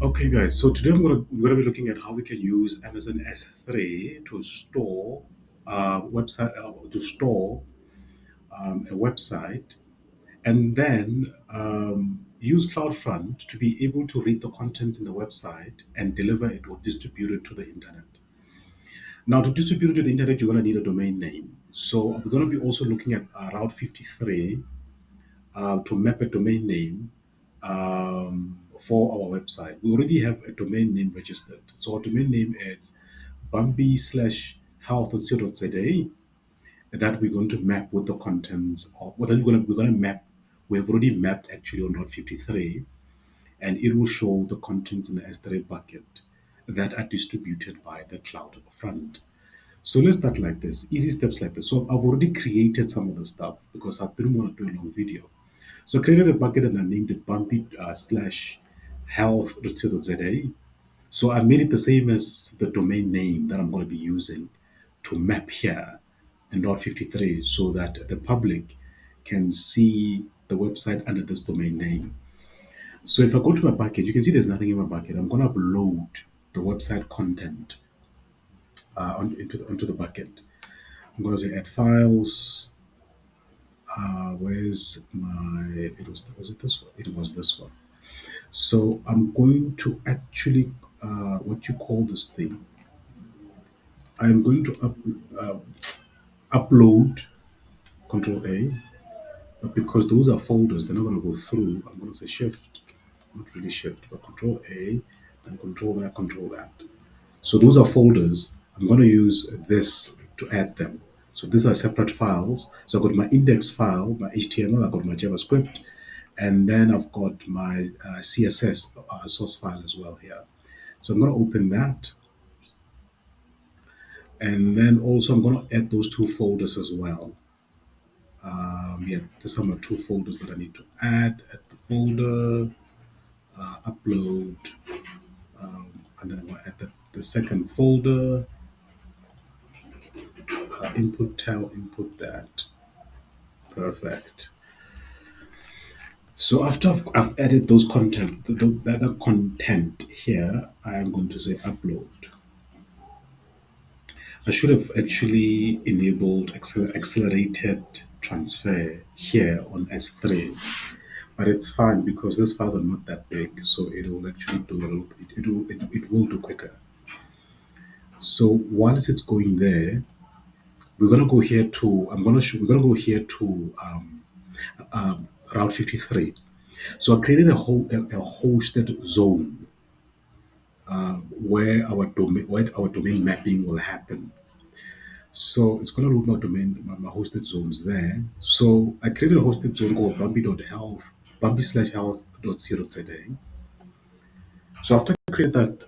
Okay, guys. So today we're gonna be looking at how we can use Amazon S3 to store a website, and then use Cloudfront to be able to read the contents in the website and deliver it or distribute it to the internet. Now, to distribute it to the internet, you're gonna need a domain name. So we're gonna be also looking at Route 53 to map a domain name for our website. We already have a domain name registered. So our domain name is bambi slash health.co.za that we're going to map with the contents of what we're gonna map. We have already mapped actually on Route 53, and it will show the contents in the S3 bucket that are distributed by the cloud front. So let's start like this, easy steps like this. So I've already created some of the stuff because I didn't want to do a long video. So I created a bucket and I named it bumpy slash health.co.za. So I made it the same as the domain name that I'm going to be using to map here in Route 53 so that the public can see the website under this domain name. So if I go to my bucket, you can see there's nothing in my bucket. I'm going to upload the website content onto the bucket. I'm going to say add files. Where's my, was it this one? It was this one. So I'm going to actually, what you call this thing, I'm going to upload Control A, but because those are folders, they're not going to go through. I'm going to say Shift, not really Shift, but Control A, and Control that, Control that. So those are folders. I'm going to use this to add them. So these are separate files. So I've got my index file, my HTML, I've got my JavaScript, and then I've got my CSS source file as well here. So I'm going to open that. And then also I'm going to add those two folders as well. Yeah, these are my two folders that I need to add the folder, upload, and then I'm going to add the second folder, input tell, input that. Perfect. So after I've added those content, the content here, I am going to say upload. I should have actually enabled accelerated transfer here on S3, but it's fine because these files are not that big, so it will actually do a little, it will do quicker. So once it's going there, we're gonna go here to we're gonna go here to Route 53. So I created a hosted zone where our domain mapping will happen. So it's going to route my domain, my hosted zones there. So I created a hosted zone called bambi.health, bambi/health.co.za. So after I create that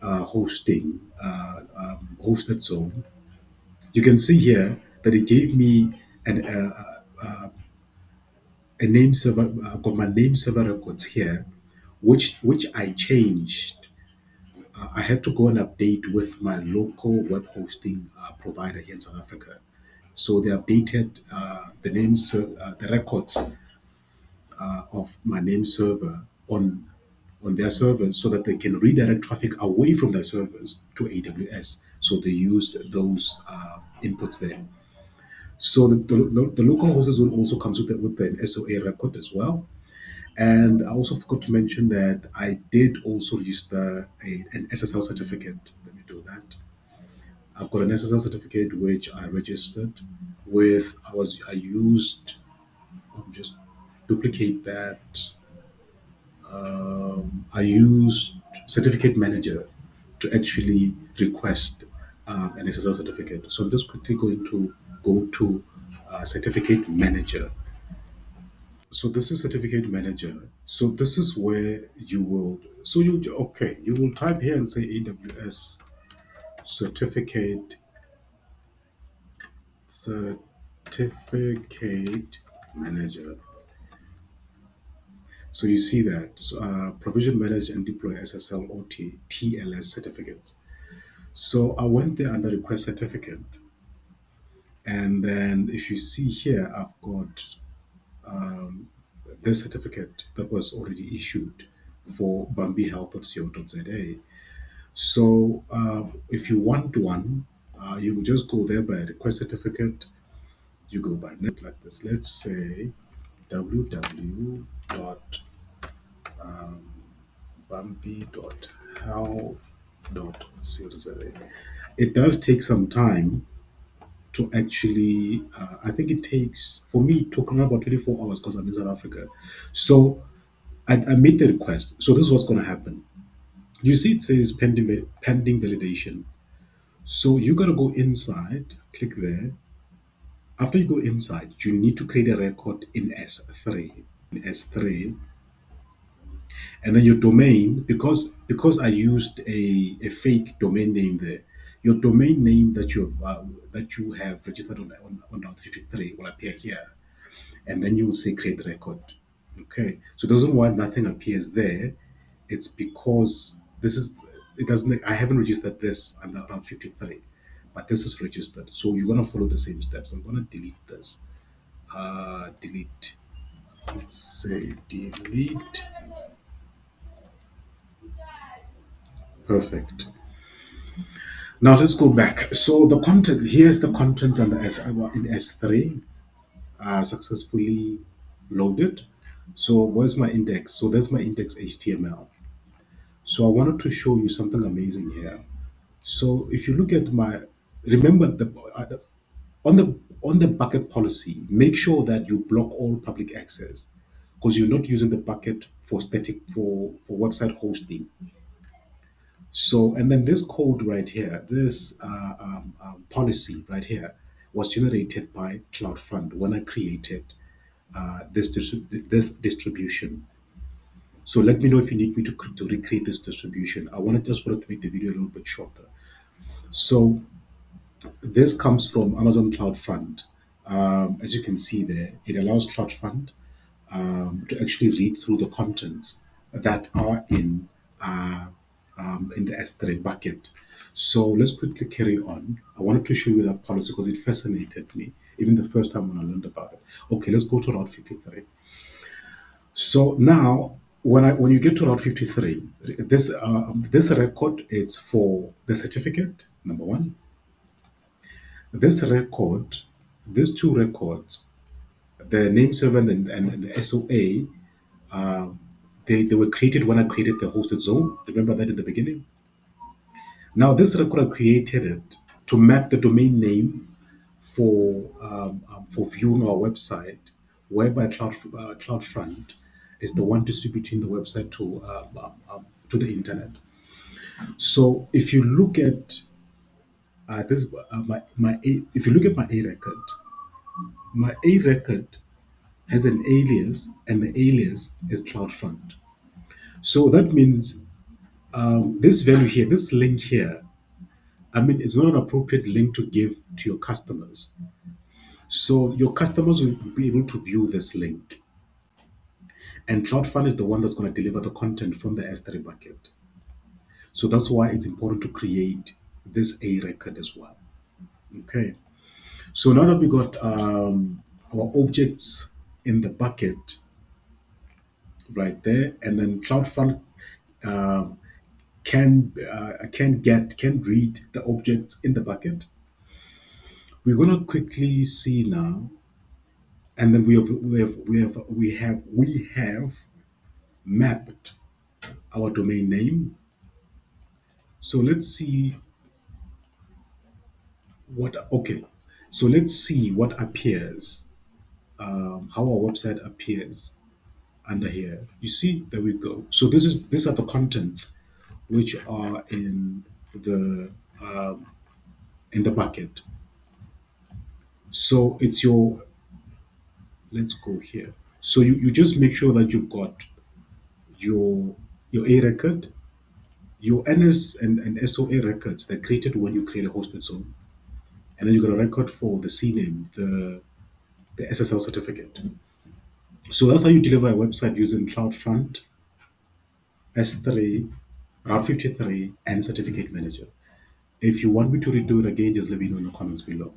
hosted zone, you can see here that it gave me a name server. I've got my name server records here, which I changed. I had to go and update with my local web hosting provider here in South Africa. So they updated the records of my name server on their servers so that they can redirect traffic away from their servers to AWS. So they used those inputs there. So the local hostess will also comes with an SOA record as well. And I also forgot to mention that I did also register an SSL certificate. Let me do that. I've got an SSL certificate which I registered with. I used just duplicate that. I used Certificate Manager to actually request an SSL certificate. So I'm just quickly going to go to Certificate Manager. So this is Certificate Manager. So this is where you will. So you will type here and say AWS Certificate Certificate Manager. So you see that provision, manage, and deploy SSL or TLS certificates. So I went there under request certificate, and then if you see here, I've got this certificate that was already issued for bambihealth.co.za. So if you want one, you can just go there by request certificate. You go by name like this. Let's say www.bambi.health.co.za. It does take some time to actually, I think it takes, for me, it took around about 24 hours because I'm in South Africa. So I made the request. So this is what's going to happen. You see, it says pending validation. So you got to go inside, click there. After you go inside, you need to create a record in S3. In S3, and then your domain, because I used a fake domain name there, your domain name that you have registered on Route 53 will appear here, and then you will say create record. Okay, so the reason why nothing appears there, it's because this is it doesn't. I haven't registered this under Route 53, but this is registered. So you're gonna follow the same steps. I'm gonna delete this. Delete. Let's say delete. Perfect. Now let's go back. So the content, here's the contents under in S3 successfully loaded. So where's my index? So that's my index HTML. So I wanted to show you something amazing here. So if you look at my, remember on the bucket policy, make sure that you block all public access because you're not using the bucket for static for website hosting. So, and then this code right here, this policy right here, was generated by Cloudfront when I created this distribution. So let me know if you need me to recreate this distribution. Just wanted to make the video a little bit shorter. So this comes from Amazon CloudFront. As you can see there, it allows CloudFront to actually read through the contents that are in the S3 bucket. So let's quickly carry on. I wanted to show you that policy because it fascinated me, even the first time when I learned about it. Okay, let's go to Route 53. So now, when you get to Route 53, this record is for the certificate, number one. This record, these two records, the name server and the SOA, they were created when I created the hosted zone. Remember that in the beginning? Now, this record I created it to map the domain name for viewing our website, whereby CloudFront is the one distributing the website to the internet. So, if you look at this, if you look at my A record has an alias, and the alias is CloudFront. So that means this value here, this link here, I mean, it's not an appropriate link to give to your customers. So your customers will be able to view this link. And CloudFront is the one that's going to deliver the content from the S3 bucket. So that's why it's important to create this A record as well. Okay. So now that we got our objects in the bucket right there, and then CloudFront um, can read the objects in the bucket. We're gonna quickly see now, and then we have mapped our domain name. So let's see what okay. So let's see what appears, how our website appears under here. You see, there we go. So these are the contents which are in the bucket. So it's your let's go here. So you just make sure that you've got your A record, your NS and SOA records they're created when you create a hosted zone. And then you got a record for the CNAME, the SSL certificate. So that's how you deliver a website using CloudFront, S3, Route 53, and Certificate Manager. If you want me to redo it again, just let me know in the comments below.